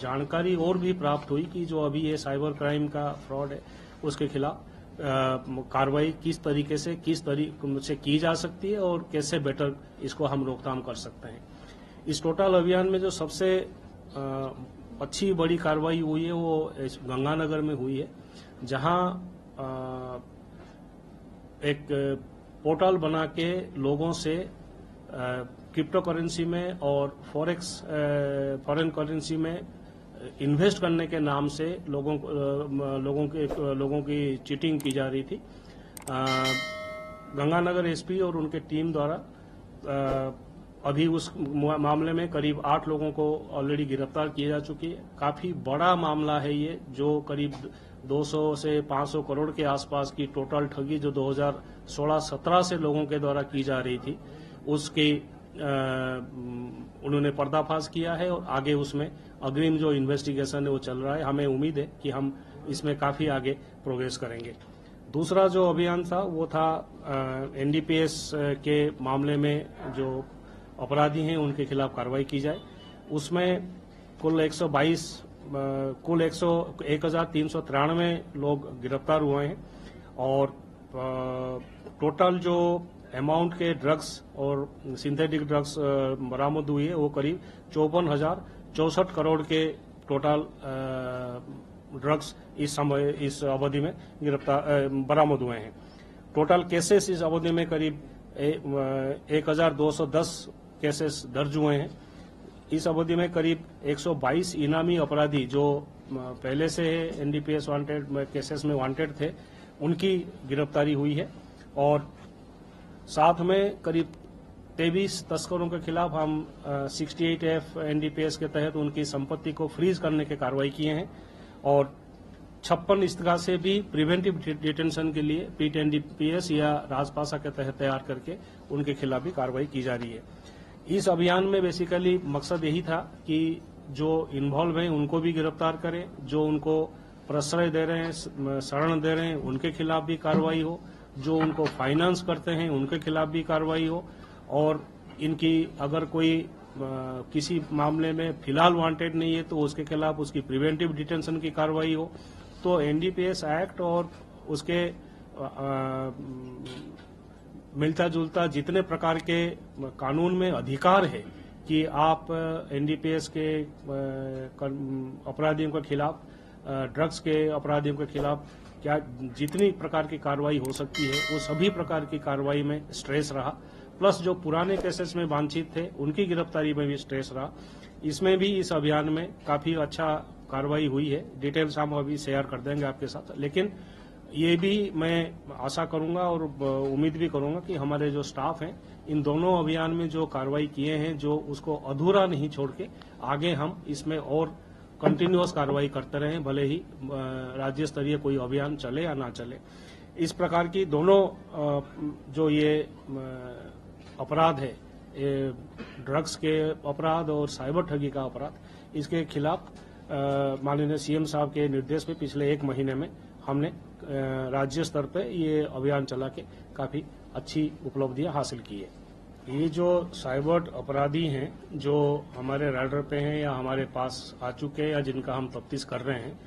जानकारी और भी प्राप्त हुई कि जो अभी ये साइबर क्राइम का फ्रॉड है उसके खिलाफ कार्रवाई किस तरीके से की जा सकती है और कैसे बेटर इसको हम रोकथाम कर सकते हैं। इस टोटल अभियान में जो सबसे अच्छी बड़ी कार्रवाई हुई है वो गंगानगर में हुई है, जहां एक पोर्टल बना के लोगों से क्रिप्टो करेंसी में और फॉरेन करेंसी में इन्वेस्ट करने के नाम से लोगों की चीटिंग की जा रही थी। गंगानगर एसपी और उनके टीम द्वारा अभी उस मामले में करीब 8 लोगों को ऑलरेडी गिरफ्तार किए जा चुकी है। काफी बड़ा मामला है ये, जो करीब 200 से 500 करोड़ के आसपास की टोटल ठगी जो 2016-17 से लोगों के द्वारा की जा रही थी उसकी उन्होंने पर्दाफाश किया है और आगे उसमें अग्रिम जो इन्वेस्टिगेशन है वो चल रहा है। हमें उम्मीद है कि हम इसमें काफी आगे प्रोग्रेस करेंगे। दूसरा जो अभियान था वो था एनडीपीएस के मामले में जो अपराधी हैं उनके खिलाफ कार्रवाई की जाए। उसमें कुल 1393 लोग गिरफ्तार हुए हैं और टोटल जो अमाउंट के ड्रग्स और सिंथेटिक ड्रग्स बरामद हुई है वो करीब 54,064 करोड़ के टोटल ड्रग्स इस अवधि में बरामद हुए हैं। टोटल केसेस इस अवधि में करीब 1,210 केसेस दर्ज हुए हैं। इस अवधि में करीब 122 इनामी अपराधी जो पहले से एनडीपीएस वांटेड केसेस में वांटेड थे उनकी गिरफ्तारी हुई है और साथ में करीब 23 तस्करों के खिलाफ हम 68F एनडीपीएस के तहत उनकी संपत्ति को फ्रीज करने के कार्रवाई किए हैं और 56 इस्तगा से भी प्रिवेंटिव डिटेंशन के लिए पीट एनडीपीएस या राजपासा के तहत तैयार करके उनके खिलाफ भी कार्रवाई की जा रही है। इस अभियान में बेसिकली मकसद यही था कि जो इन्वॉल्व हैं उनको भी गिरफ्तार करें, जो उनको प्रश्रय दे रहे हैं, शरण दे रहे हैं, उनके खिलाफ भी कार्रवाई हो, जो उनको फाइनेंस करते हैं उनके खिलाफ भी कार्रवाई हो और इनकी अगर कोई किसी मामले में फिलहाल वांटेड नहीं है तो उसके खिलाफ उसकी प्रिवेंटिव डिटेंशन की कार्रवाई हो। तो एनडीपीएस एक्ट और उसके मिलता जुलता जितने प्रकार के कानून में अधिकार है कि आप एनडीपीएस के अपराधियों के खिलाफ, ड्रग्स के अपराधियों के खिलाफ क्या जितनी प्रकार की कार्रवाई हो सकती है वो सभी प्रकार की कार्रवाई में स्ट्रेस रहा, प्लस जो पुराने केसेस में वांछित थे उनकी गिरफ्तारी में भी स्ट्रेस रहा। इसमें भी इस अभियान में काफी अच्छा कार्रवाई हुई है। डिटेल्स हम अभी शेयर कर देंगे आपके साथ, लेकिन ये भी मैं आशा करूंगा और उम्मीद भी करूंगा कि हमारे जो स्टाफ हैं इन दोनों अभियान में जो कार्रवाई किए हैं जो उसको अधूरा नहीं छोड़ के आगे हम इसमें और कंटिन्यूअस कार्रवाई करते रहें, भले ही राज्य स्तरीय कोई अभियान चले या ना चले। इस प्रकार की दोनों जो ये अपराध है, ड्रग्स के अपराध और साइबर ठगी का अपराध, इसके खिलाफ माननीय सीएम साहब के निर्देश पे पिछले 1 महीने में हमने राज्य स्तर पे ये अभियान चला के काफी अच्छी उपलब्धियां हासिल की है। ये जो साइबर अपराधी हैं जो हमारे राडर पे हैं या हमारे पास आ चुके हैं या जिनका हम तफ्तीश कर रहे हैं,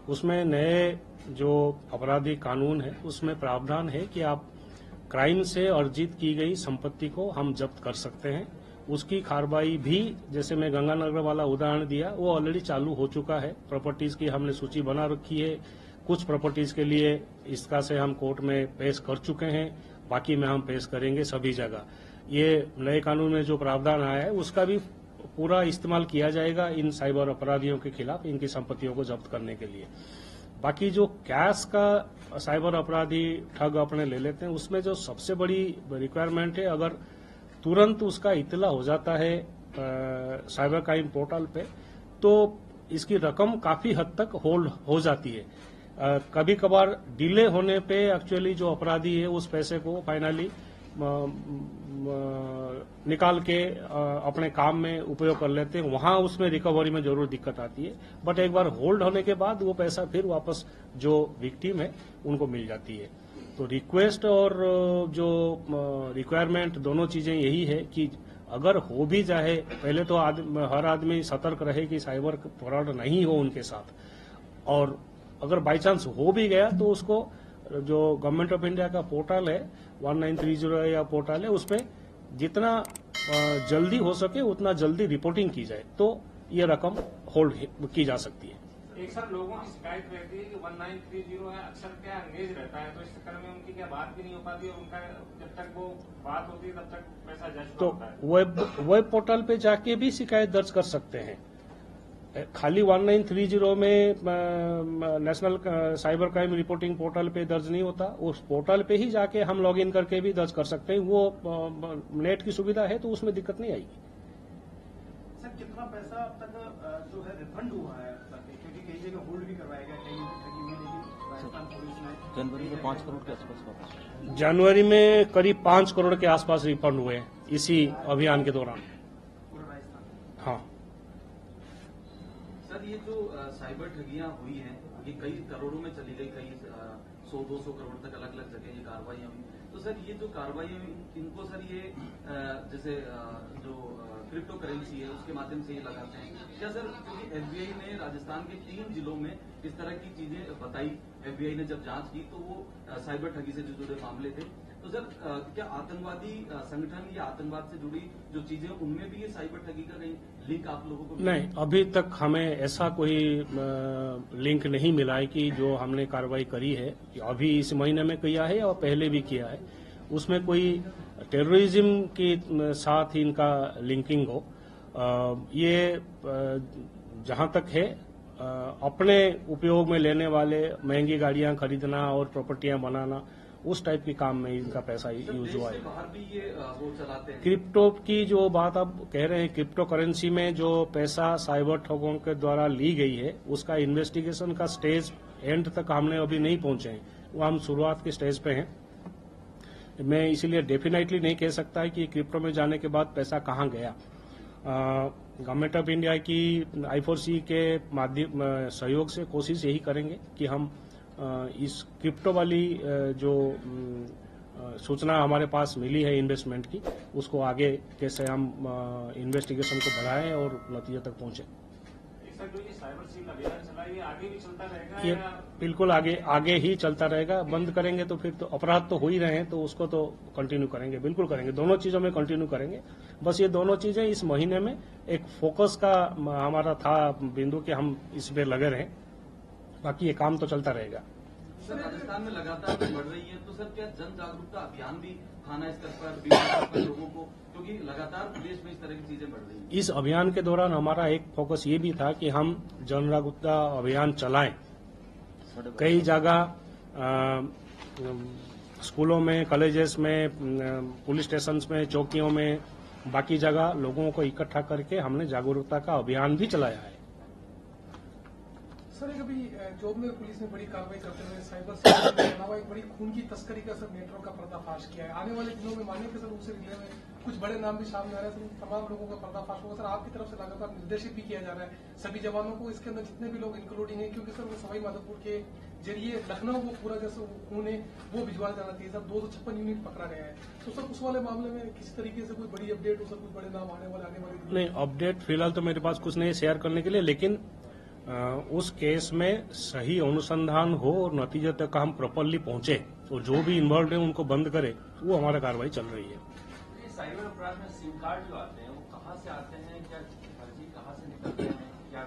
उसमें नए जो अपराधी कानून है उसमें प्रावधान है कि आप क्राइम से अर्जित की गई संपत्ति को हम जब्त कर सकते हैं। उसकी कार्रवाई भी, जैसे मैं गंगानगर वाला उदाहरण दिया, वो ऑलरेडी चालू हो चुका है। प्रॉपर्टीज की हमने सूची बना रखी है। कुछ प्रॉपर्टीज के लिए इसका से हम कोर्ट में पेश कर चुके हैं, बाकी में हम पेश करेंगे सभी जगह। ये नए कानून में जो प्रावधान आया है उसका भी पूरा इस्तेमाल किया जाएगा इन साइबर अपराधियों के खिलाफ, इनकी संपत्तियों को जब्त करने के लिए। बाकी जो कैश का साइबर अपराधी ठग अपने ले लेते हैं उसमें जो सबसे बड़ी रिक्वायरमेंट है, अगर तुरंत उसका इत्तला हो जाता है साइबर क्राइम पोर्टल पे तो इसकी रकम काफी हद तक होल्ड हो जाती है। कभी कभार डिले होने पे एक्चुअली जो अपराधी है उस पैसे को फाइनली निकाल के अपने काम में उपयोग कर लेते हैं, वहां उसमें रिकवरी में जरूर दिक्कत आती है। बट एक बार होल्ड होने के बाद वो पैसा फिर वापस जो विक्टिम है उनको मिल जाती है। तो रिक्वेस्ट और जो रिक्वायरमेंट दोनों चीजें यही है कि अगर हो भी जाए, पहले तो हर आदमी सतर्क रहे कि साइबर फ्रॉड नहीं हो उनके साथ, और अगर बाई चांस हो भी गया तो उसको जो गवर्नमेंट ऑफ इंडिया का पोर्टल है 1930 या पोर्टल है, उसमें जितना जल्दी हो सके उतना जल्दी रिपोर्टिंग की जाए तो ये रकम होल्ड की जा सकती है। एक सर लोगों की शिकायत रहती है कि 1930 है, अक्सर क्या एंगेज रहता है, तो इस चक्कर में उनकी क्या बात भी नहीं हो पाती, और उनका जब तक वो बात होती है तब तक पैसा जस्ट तो होता है। वेब पोर्टल पे जाके भी शिकायत दर्ज कर सकते हैं। खाली 1930 में national cyber crime reporting portal पे दर्ज नहीं होता, उस पोर्टल पे ही जाके हम लॉग इन करके भी दर्ज कर सकते हैं। वो नेट की सुविधा है तो उसमें दिक्कत नहीं आएगी। सर कितना पैसा अब तक जो है रिफंड हुआ है अब तक, क्योंकि कई जगह होल्ड भी करवाया गया, कई ठगी हुई, लेकिन राजस्थान पुलिस ने जनवरी में 5 करोड़ के आसपास वापस। जनवरी में करीब 5 करोड़ के आसपास रिफंड हुए हैं इसी अभियान के दौरान। पूरा राजस्थान। हाँ सर ये जो साइबर ठगियां हुई हैं ये कई करोड़ों में चली गई, कई 100-200 करोड़ तक अलग अलग जगह ये कार्रवाइयां हुई। तो सर ये जो कार्रवाई हुई इनको सर ये जैसे जो क्रिप्टो करेंसी है उसके माध्यम से ये लगाते हैं क्या सर? क्योंकि एफबीआई ने राजस्थान के 3 जिलों में इस तरह की चीजें बताई, एफबीआई ने जब जांच की तो वो साइबर ठगी से जुड़े मामले थे। तो सर क्या आतंकवादी संगठन या आतंकवाद से जुड़ी जो चीजें उनमें भी ये साइबर ठगी का कहीं लिंक आप लोगों को नहीं, अभी तक हमें ऐसा कोई लिंक नहीं मिला है कि जो हमने कार्रवाई करी है अभी इस महीने में किया है और पहले भी किया है उसमें कोई टेररिज्म के साथ ही इनका लिंकिंग हो। ये जहां तक है अपने उपयोग में लेने वाले महंगी गाड़ियां खरीदना और प्रॉपर्टियां बनाना, उस टाइप के काम में इनका पैसा यूज हुआ है। बाहर भी ये वो चलाते हैं। क्रिप्टो की जो बात आप कह रहे हैं, क्रिप्टो करेंसी में जो पैसा साइबर ठगों के द्वारा ली गई है उसका इन्वेस्टिगेशन का स्टेज एंड तक हमने अभी नहीं पहुंचे हैं, वो हम शुरुआत के स्टेज पे हैं। मैं इसीलिए डेफिनेटली नहीं कह सकता है कि क्रिप्टो में जाने के बाद पैसा कहां गया। गवर्नमेंट ऑफ इंडिया की I4C के माध्यम सहयोग से कोशिश यही करेंगे कि हम इस क्रिप्टो वाली जो सूचना हमारे पास मिली है इन्वेस्टमेंट की, उसको आगे कैसे हम इन्वेस्टिगेशन को बढ़ाएं और नतीजे तक पहुंचे। सर जो ये साइबर सील अभियान चला ये आगे भी चलता रहेगा ये या बिल्कुल आगे ही चलता रहेगा। बंद करेंगे तो फिर तो अपराध तो हो ही रहे हैं, तो उसको तो कंटिन्यू करेंगे, बिल्कुल करेंगे, दोनों चीजों में कंटिन्यू करेंगे। बस ये दोनों चीजें इस महीने में एक फोकस का हमारा था बिंदु कि हम इस पे लगे रहें, बाकी ये काम तो चलता रहेगा। सर राजस्थान में लगातार बढ़ रही है, तो सर क्या जन जागरूकता अभियान भी थाना स्तर पर बीमा स्तर पर लोगों को, क्योंकि लगातार प्रदेश में इस तरह की चीजें बढ़ रही हैं। इस अभियान के दौरान हमारा एक फोकस ये भी था कि हम जन जागरूकता अभियान चलाएं। कई जगह स्कूलों में, कॉलेजेस में, पुलिस स्टेशन में, चौकियों में, बाकी जगह लोगों को इकट्ठा करके हमने जागरूकता का अभियान भी चलाया है। सर एक अभी जॉब में पुलिस ने बड़ी कार्रवाई करते हुए साइबर सेल के अलावा एक बड़ी खून की तस्करी का सर नेटवर्क का पर्दाफाश किया है। आने वाले दिनों में मानिए कि सर उससे रिले में कुछ बड़े नाम भी सामने आ रहे हैं, सर तमाम लोगों का पर्दाफाश होगा। सर आपकी तरफ से लगातार निर्देशित भी किया जा रहा है सभी जवानों को, इसके अंदर जितने भी लोग इंक्लूडिंग है, क्योंकि सर वो सवाई माधोपुर के जरिए लखनऊ वो पूरा जैसे खून है वो भिजवाया जाना चाहिए। सर 256 यूनिट पकड़ा गया है, तो सर उस वाले मामले में किसी तरीके से कोई बड़ी अपडेट हो, सर कुछ बड़े नाम आने वाले नहीं, अपडेट फिलहाल तो मेरे पास कुछ नहीं शेयर करने के लिए, लेकिन उस केस में सही अनुसंधान हो और नतीजे तक हम प्रॉपरली पहुंचे और जो भी इन्वॉल्व है उनको बंद करे, वो हमारा कार्रवाई चल रही है। ये साइबर अपराध में सिम कार्ड जो आते हैं वो कहाँ से आते हैं, क्या फर्जी कहाँ से निकलते हैं, क्या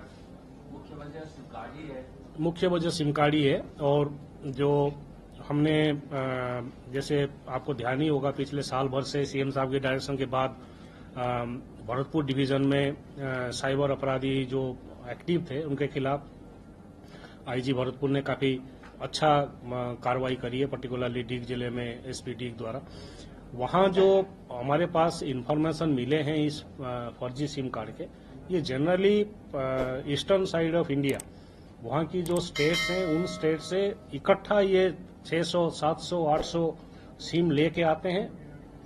मुख्य वजह सिम कार्ड ही है? मुख्य वजह सिम कार्ड ही है। और जो हमने जैसे आपको ध्यान ही होगा, पिछले साल भर से सीएम साहब के डायरेक्शन के बाद भरतपुर डिवीजन में साइबर अपराधी जो एक्टिव थे उनके खिलाफ आईजी भरतपुर ने काफी अच्छा कार्रवाई करी है, पर्टिकुलरली डीग जिले में एसपी डीग द्वारा। वहां जो हमारे पास इंफॉर्मेशन मिले हैं इस फर्जी सिम कार्ड के, ये generally eastern side of India, वहां की जो स्टेट्स हैं उन स्टेट से इकट्ठा ये 600, 700, 800 सिम लेके आते हैं।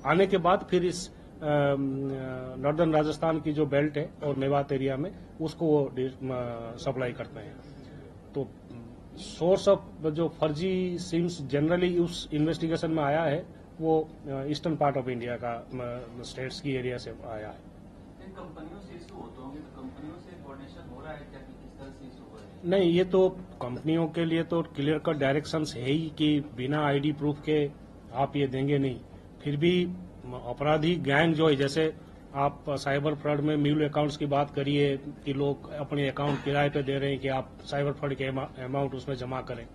आने के बाद फिर इस नॉर्दर्न राजस्थान की जो बेल्ट है और मेवात एरिया में उसको वो सप्लाई करते हैं। तो सोर्स ऑफ जो फर्जी सिम्स जनरली उस इन्वेस्टिगेशन में आया है वो ईस्टर्न पार्ट ऑफ इंडिया का स्टेट्स की एरिया से आया है। इन कंपनियों से इशू होते होंगे तो कंपनियों से कोऑर्डिनेशन हो रहा है क्या कि किस तरह से इशू हो रहे हैं? नहीं, ये तो कंपनियों के लिए तो क्लियर कट डायरेक्शंस है ही कि बिना आईडी प्रूफ के आप ये देंगे नहीं। फिर भी अपराधी गैंग जो है, जैसे आप साइबर फ्रॉड में म्यूल अकाउंट्स की बात करिए कि लोग अपने अकाउंट किराए पे दे रहे हैं कि आप साइबर फ्रॉड के अमाउंट उसमें जमा करें,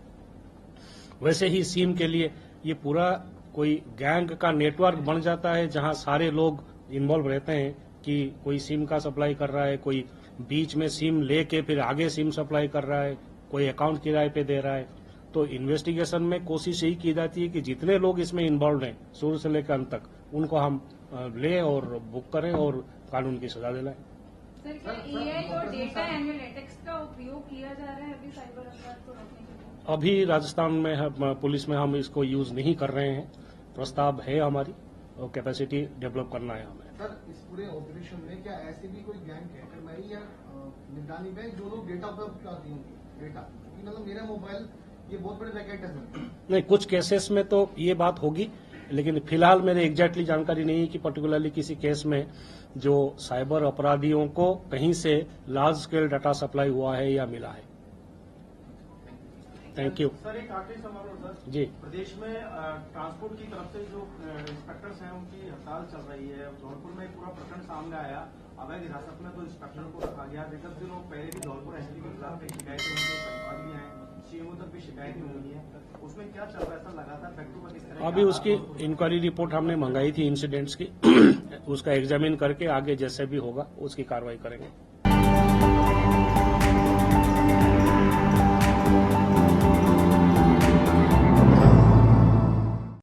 वैसे ही सिम के लिए ये पूरा कोई गैंग का नेटवर्क बन जाता है जहां सारे लोग इन्वॉल्व रहते हैं कि कोई सिम का सप्लाई कर रहा है, कोई बीच में सिम लेके फिर आगे सिम सप्लाई कर रहा है, कोई अकाउंट किराए पे दे रहा है। तो इन्वेस्टिगेशन में कोशिश यही की जाती है कि जितने लोग इसमें इन्वॉल्व हैं शुरू से लेकर अंत तक, उनको हम लें और बुक करें और कानून की सजा दिलाएं। सर, क्या एआई और डेटा एनालिटिक्स का उपयोग किया जा रहा है अभी साइबर अपराध को रोकने के लिए? अभी राजस्थान में पुलिस में हम इसको यूज नहीं कर रहे हैं। प्रस्ताव है हमारी और कैपेसिटी डेवलप करना है हमें। सर, इस पूरे ऑपरेशन में क्या ऐसे भी कोई गैंग है, अगर मैं या निगरानी बैंक जो लोग डेटा उपलब्ध कराती होंगी डेटा, क्योंकि मतलब मेरा मोबाइल ये बहुत बड़े रैकेट है सर। नहीं, कुछ केसेस में तो ये बात होगी, लेकिन फिलहाल मेरे एग्जैक्टली जानकारी नहीं है कि पर्टिकुलरली किसी केस में जो साइबर अपराधियों को कहीं से लार्ज स्केल डाटा सप्लाई हुआ है या मिला है। Thank you. सर, एक आखिरी सवाल हो सर जी। प्रदेश में ट्रांसपोर्ट की तरफ से जो इंस्पेक्टर्स हैं उनकी हड़ताल चल रही है। धौलपुर में एक पूरा प्रकरण सामने आया, अवैध हिरासत में तो इंस्पेक्टर को रखा गया। विगत दिनों पहले भी धौलपुर एसपी के खिलाफ एक शिकायतें उनके परिवार भी हैं, सीएमओ तक भी शिकायतें हुई हैं, उसमें क्या चल रहा है सर? लगातार फैक्ट्री पर किस तरह अभी उसकी इंक्वायरी रिपोर्ट हमने मंगाई थी इंसिडेंट्स की उसका एग्जामिन करके आगे जैसे भी होगा उसकी कार्रवाई करेंगे।